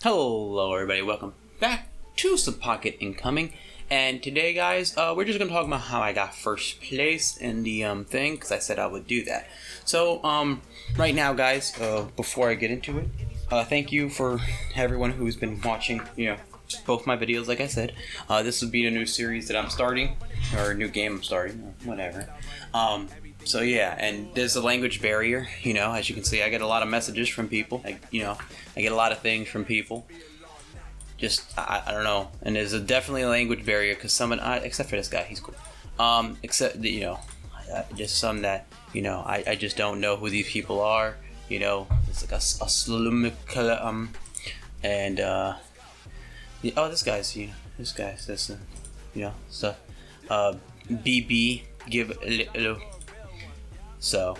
Hello everybody, welcome back to some Pocket Incoming, and today guys, we're just going to talk about how I got first place in the thing, because I said I would do that. So, right now guys, before I get into it, thank you for everyone who's been watching, both my videos like I said. This will be a new series that I'm starting, or a new game I'm starting, or whatever. So yeah, and there's a language barrier, as you can see, I get a lot of messages from people, I get a lot of things from people, I don't know, and there's definitely a language barrier, because someone, except for this guy, he's cool, except, just some that, I just don't know who these people are, it's like a slum, and, this guy's, this, stuff, BB, give a little. So,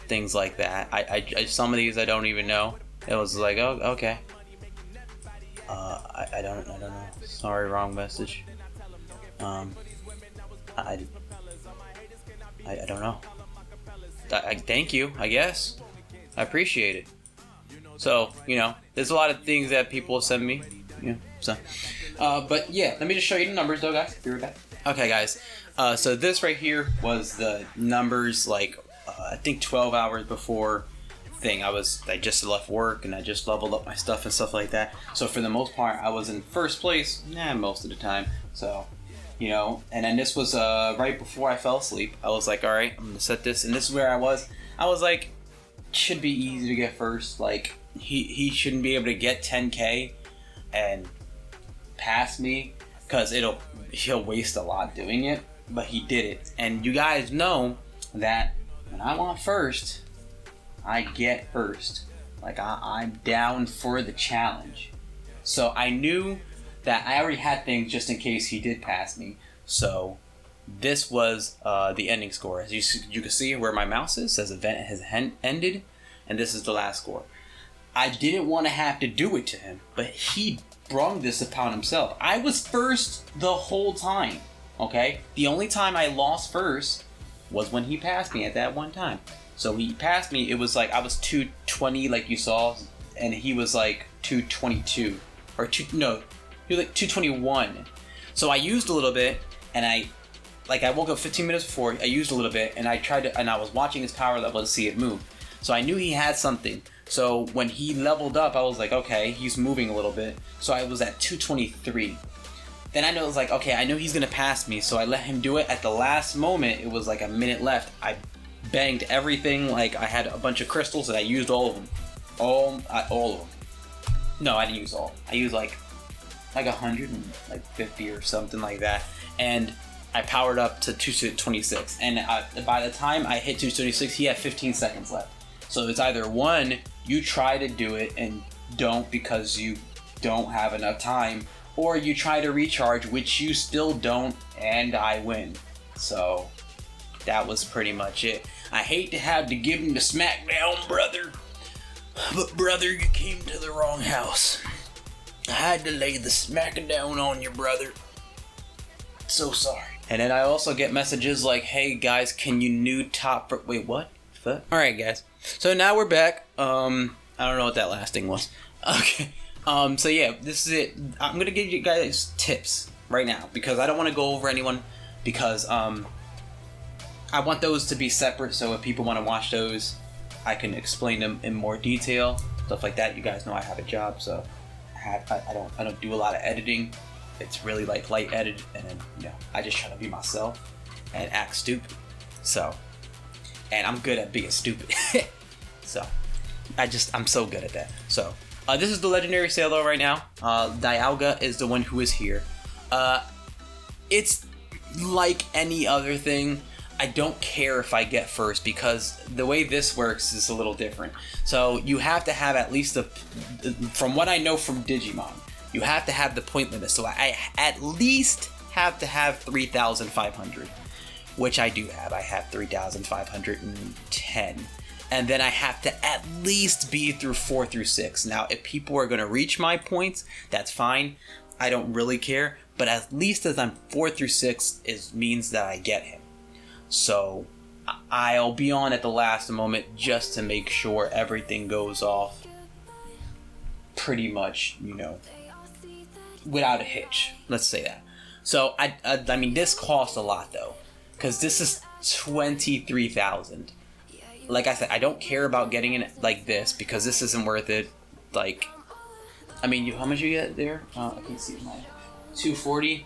things like that. I some of these I don't even know. It was like, oh, okay. I don't know. Sorry, wrong message. I don't know. Thank you, I guess. I appreciate it. So, there's a lot of things that people send me. But yeah, let me just show you the numbers though, guys. Be right back. Okay, guys. So this right here was the numbers, I think 12 hours before thing. I just left work and I just leveled up my stuff and stuff like that. So for the most part, I was in first place, most of the time. So, and then this was right before I fell asleep. I was like, all right, I'm gonna set this, and this is where I was. I was like, should be easy to get first. Like he shouldn't be able to get 10K and pass me, because he'll waste a lot doing it. But he did it, and you guys know that when I want first, I get first. I'm down for the challenge. So I knew that I already had things just in case he did pass me. So this was the ending score. As you can see where my mouse is, says event has ended, and this is the last score. I didn't want to have to do it to him, but he brought this upon himself. I was first the whole time. Okay, the only time I lost first was when he passed me at that one time. So he passed me, it was like I was 220 like you saw, and he was like 222, or he was like 221. So I used a little bit, and I woke up 15 minutes before, I used a little bit, and I was watching his power level to see it move. So I knew he had something. So when he leveled up, I was like, okay, he's moving a little bit. So I was at 223. Then I know it was like, okay, I know he's gonna pass me, so I let him do it. At the last moment, it was like a minute left. I banged everything, I had a bunch of crystals, and I used all of them. All of them. No, I didn't use all. I used like 150 or something like that. And I powered up to 226. And by the time I hit 226, he had 15 seconds left. So it's either one, you try to do it and don't because you don't have enough time, or you try to recharge, which you still don't, and I win. So that was pretty much it. I hate to have to give him the smackdown, brother, but brother, you came to the wrong house. I had to lay the smackdown on you, brother. So sorry. And then I also get messages like, hey guys, can you new top... Wait, what? Alright guys, so now we're back. I don't know what that last thing was. Okay. So yeah, this is it. I'm gonna give you guys tips right now, because I don't want to go over anyone, because I want those to be separate, so if people want to watch those, I can explain them in more detail, stuff like that. You guys know I have a job, so I don't do a lot of editing. It's really light edit, and then I just try to be myself and act stupid. So, and I'm good at being stupid. So I'm so good at that. So this is the legendary Sailor right now. Dialga is the one who is here. It's like any other thing. I don't care if I get first, because the way this works is a little different. So you have to have at least from what I know from Digimon, you have to have the point limit. So I at least have to have 3,500, which I do have. I have 3,510. And then I have to at least be through 4 through 6. Now, if people are going to reach my points, that's fine. I don't really care. But at least as I'm 4 through 6 means that I get him. So I'll be on at the last moment just to make sure everything goes off pretty much, without a hitch. Let's say that. So I mean, this costs a lot though, because this is 23,000. Like I said, I don't care about getting it like this because this isn't worth it. Like, I mean, how much you get there? I can see my 240.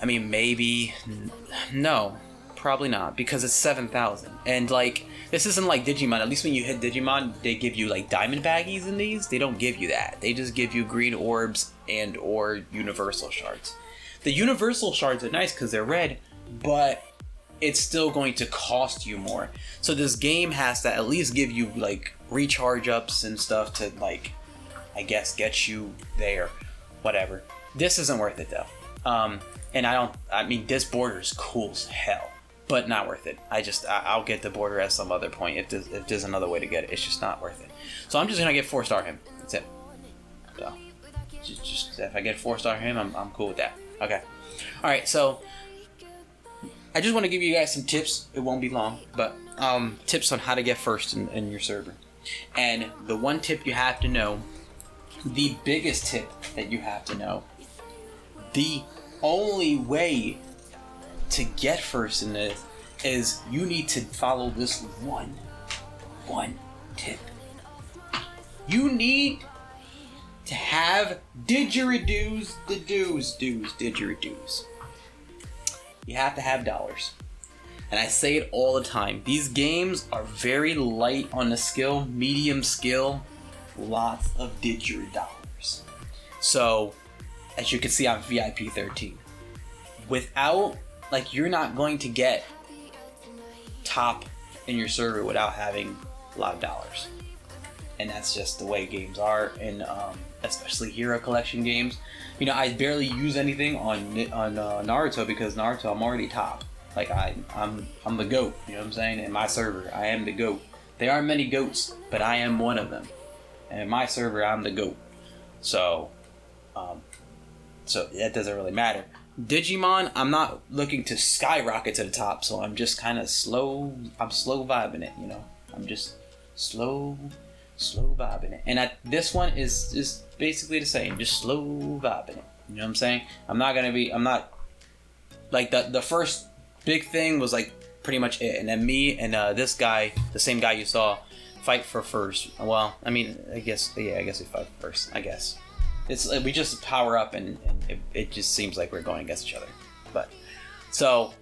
I mean, maybe no, probably not, because it's 7,000. And like, this isn't like Digimon. At least when you hit Digimon, they give you like diamond baggies in these. They don't give you that. They just give you green orbs and or universal shards. The universal shards are nice because they're red, but it's still going to cost you more. So this game has to at least give you like recharge ups and stuff to, like, I guess get you there, whatever. This isn't worth it though. And I mean, this border is cool as hell, but not worth it. I'll get the border at some other point if there's another way to get it. It's just not worth it. So I'm just gonna get 4-star him. That's it. So just if I get 4-star him, I'm cool with that. Okay. All right. So I just want to give you guys some tips. It won't be long, but tips on how to get first in your server. And the one tip you have to know, the biggest tip that you have to know, the only way to get first in this is you need to follow this one tip. You need to have didgeridoos, didgeridoos. You have to have dollars. And I say it all the time. These games are very light on the skill, medium skill, lots of didgeridollars. So, as you can see, I'm VIP 13. Without, like, you're not going to get top in your server without having a lot of dollars. And that's just the way games are, and especially hero collection games. I barely use anything on Naruto because Naruto, I'm already top. Like, I'm the GOAT, you know what I'm saying? In my server, I am the GOAT. There aren't many GOATs, but I am one of them. And in my server, I'm the GOAT. So that doesn't really matter. Digimon, I'm not looking to skyrocket to the top, so I'm just kind of slow. I'm slow vibing it, I'm just slow vibing it. And this one is basically the same, just slow vibing it. You know what I'm saying? I'm not like the first big thing was like pretty much it, and then me and this guy, the same guy you saw, fight for first. Well, I mean, I guess we fight first. I guess it's we just power up, and it just seems like we're going against each other. But so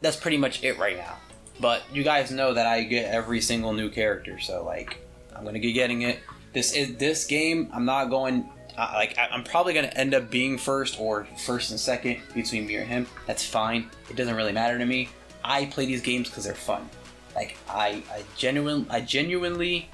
that's pretty much it right now. But you guys know that I get every single new character, so like I'm gonna be getting it. This game. I'm not going. I'm probably gonna end up being first or first and second between me or him. That's fine. It doesn't really matter to me. I play these games because they're fun. Like I genuinely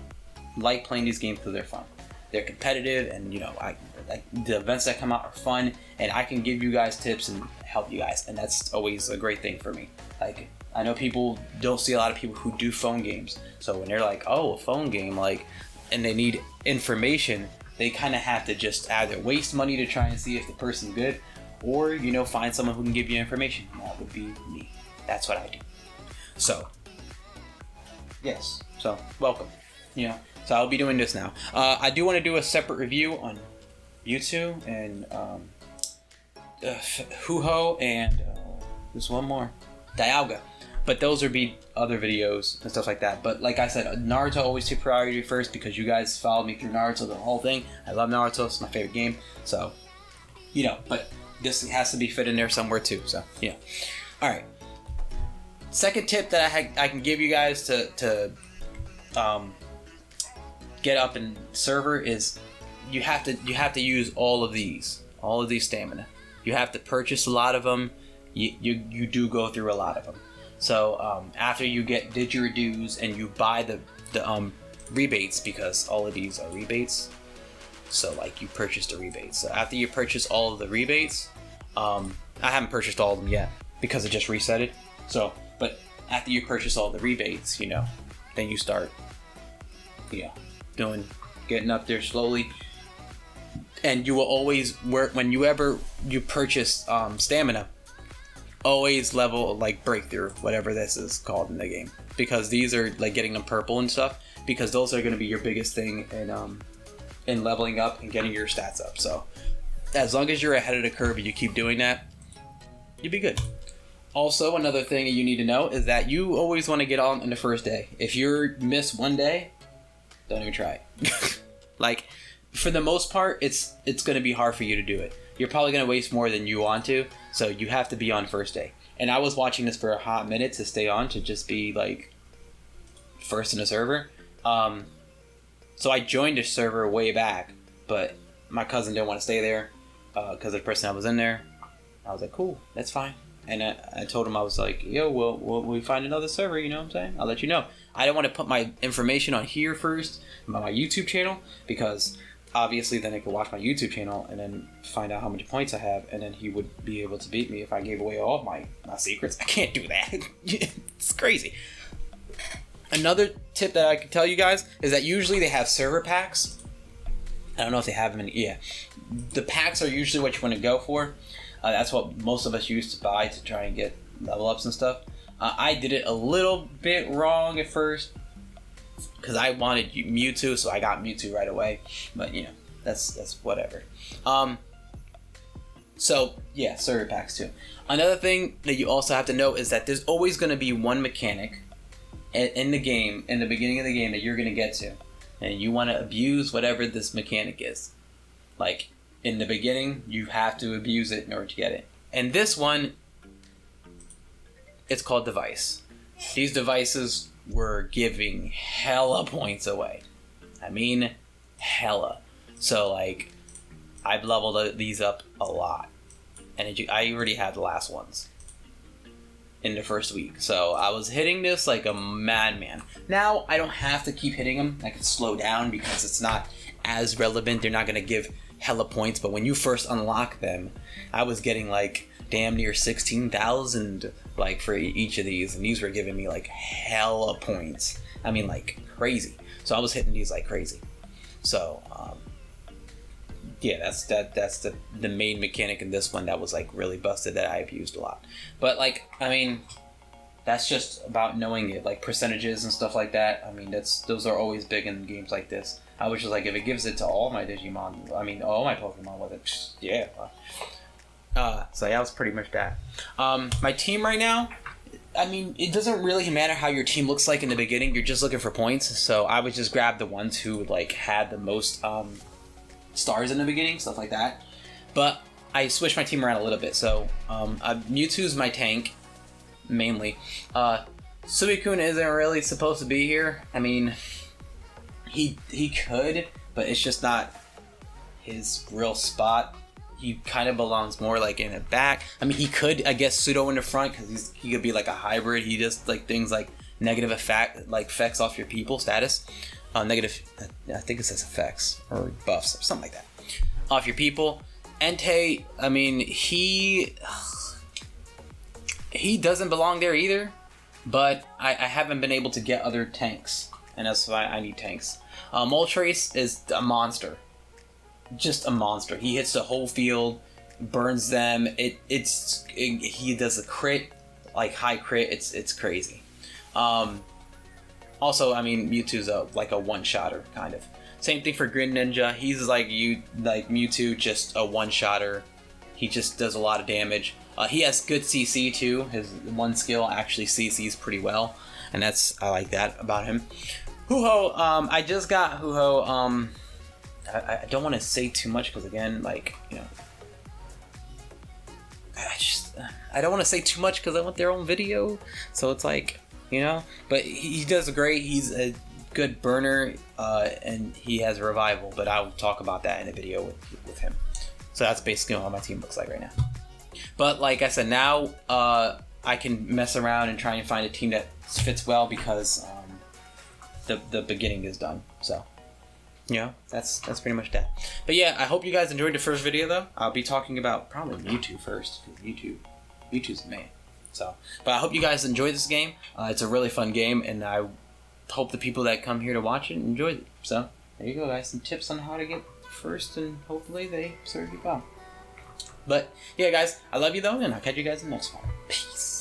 like playing these games because they're fun. They're competitive, and the events that come out are fun, and I can give you guys tips and help you guys, and that's always a great thing for me. Like, I know people don't see a lot of people who do phone games, so when they're like, oh, a phone game, like, and they need information, they kind of have to just either waste money to try and see if the person's good, or find someone who can give you information. That would be me. That's what I do. So yes, so welcome. So I'll be doing this now. I do want to do a separate review on Mewtwo and Ho-Oh and there's one more, Dialga. But those would be other videos and stuff like that. But like I said, Naruto always take priority first because you guys followed me through Naruto, the whole thing. I love Naruto. It's my favorite game. So, but this has to be fit in there somewhere too. So, All right. Second tip that I can give you guys to get up in server is you have to use all of these stamina. You have to purchase a lot of them. You do go through a lot of them. So after you get didgeridoos and you buy the rebates, because all of these are rebates, so like you purchase the rebates. So after you purchase all of the rebates, I haven't purchased all of them yet because it just reset it. So, but after you purchase all the rebates, then you start, getting up there slowly. And you will always work when you purchase stamina. always level like breakthrough, whatever this is called in the game, because these are like getting them purple and stuff, because those are going to be your biggest thing in leveling up and getting your stats up. So as long as you're ahead of the curve and you keep doing that, you'll be good. Also, another thing that you need to know is that you always want to get on the first day. If you miss one day, don't even try it. Like, for the most part, it's going to be hard for you to do it. You're probably going to waste more than you want to, so you have to be on first day. And I was watching this for a hot minute to stay on, to just be like first in the server. So I joined the server way back, but my cousin didn't want to stay there because the person that was in there. I was like, cool, that's fine. And I told him, I was like, yo, we find another server, you know what I'm saying? I'll let you know. I don't want to put my information on here first, on my YouTube channel, because obviously then I could watch my YouTube channel and then find out how many points I have, and then he would be able to beat me if I gave away all of my secrets. I can't do that. It's crazy. Another tip that I can tell you guys is that usually they have server packs. I don't know if they have them in... Yeah. The packs are usually what you want to go for. That's what most of us used to buy to try and get level ups and stuff. I did it a little bit wrong at first because I wanted Mewtwo, so I got Mewtwo right away. But, you know, that's whatever. So, yeah, server packs too. Another thing that you also have to know is that there's always going to be one mechanic in the game, in the beginning of the game, that you're going to get to. And you want to abuse whatever this mechanic is. Like, in the beginning, you have to abuse it in order to get it. And this one, it's called Device. These devices were giving hella points away. I mean, hella. So, like, I've leveled these up a lot. And I already had the last ones in the first week. So, I was hitting this like a madman. Now, I don't have to keep hitting them. I can slow down because it's not as relevant. They're not going to give hella points. But when you first unlock them, I was getting like damn near 16,000 like for each of these. And these were giving me like hella points. I mean, like crazy. So I was hitting these like crazy. So, yeah, that's the main mechanic in this one that was like really busted that I've used a lot. But like, I mean, that's just about knowing it, like percentages and stuff like that. I mean, those are always big in games like this. I was just like, if it gives it to all my Digimon, I mean, all my Pokemon with it, yeah. So yeah, that was pretty much that. My team right now, I mean, it doesn't really matter how your team looks like in the beginning. You're just looking for points. So I would just grab the ones who like had the most stars in the beginning, stuff like that. But I switched my team around a little bit. So Mewtwo's my tank, mainly. Suicune isn't really supposed to be here. I mean, he could, but it's just not his real spot. He kind of belongs more like in the back. I mean, he could, I guess, pseudo in the front because he could be like a hybrid. He just like things like negative effects off your people status. Negative, I think it says effects or buffs or something like that off your people. Entei, I mean, he doesn't belong there either, but I haven't been able to get other tanks, and that's why I need tanks. Moltres is a monster. Just a monster. He hits the whole field, burns them. He does a crit, like high crit. It's crazy. Also, I mean, Mewtwo's like a one-shotter kind of. Same thing for Greninja. He's like Mewtwo, just a one-shotter. He just does a lot of damage. He has good CC too. His one skill actually CCs pretty well, and I like that about him. Huho, I just got Huho. I don't want to say too much because again, like, you know, I don't want to say too much because I want their own video. So it's like, you know, but he does great. He's a good burner, and he has revival. But I'll talk about that in a video with him. So that's basically what my team looks like right now. But like I said, now I can mess around and try and find a team that fits well because the beginning is done. So. Yeah, that's pretty much that. But yeah, I hope you guys enjoyed the first video though. I'll be talking about probably Mewtwo first. Mewtwo's the man. So, but I hope you guys enjoyed this game. It's a really fun game, and I hope the people that come here to watch it enjoy it. So there you go, guys. Some tips on how to get first, and hopefully they serve you well. But yeah, guys, I love you though, and I'll catch you guys in the next one. Peace.